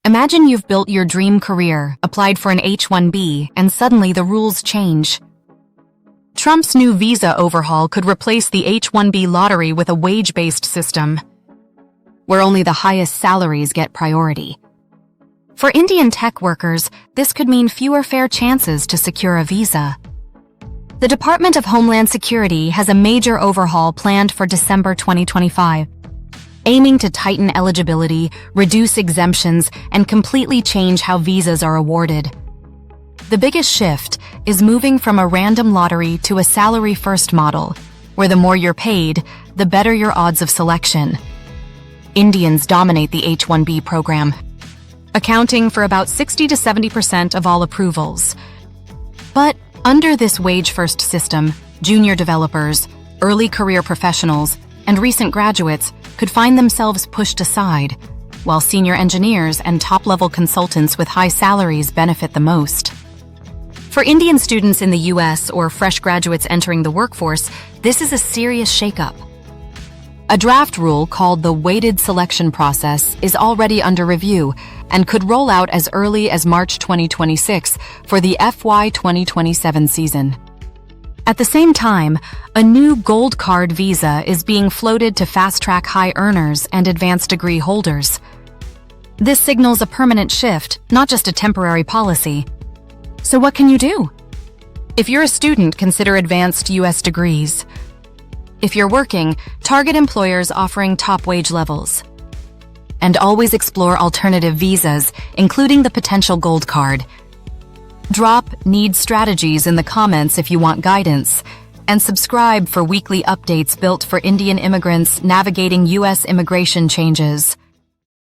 Imagine you've built your dream career, applied for an H-1B, and suddenly the rules change. Trump's new visa overhaul could replace the H-1B lottery with a wage-based system, where only the highest salaries get priority. For Indian tech workers, this could mean fewer fair chances to secure a visa. The Department of Homeland Security has a major overhaul planned for December 2025, aiming to tighten eligibility, reduce exemptions, and completely change how visas are awarded. The biggest shift is moving from a random lottery to a salary-first model, where the more you're paid, the better your odds of selection. Indians dominate the H-1B program, accounting for about 60 to 70% of all approvals. But under this wage-first system, junior developers, early career professionals, and recent graduates could find themselves pushed aside, while senior engineers and top-level consultants with high salaries benefit the most. For Indian students in the US or fresh graduates entering the workforce, this is a serious shakeup. A draft rule called the weighted selection process is already under review and could roll out as early as March 2026 for the FY 2027 season. At the same time, a new gold card visa is being floated to fast-track high earners and advanced degree holders. This signals a permanent shift, not just a temporary policy. So what can you do? If you're a student, consider advanced US degrees. If you're working, target employers offering top wage levels. And always explore alternative visas, including the potential gold card. Drop "need strategies" in the comments if you want guidance, and subscribe for weekly updates built for Indian immigrants navigating US immigration changes.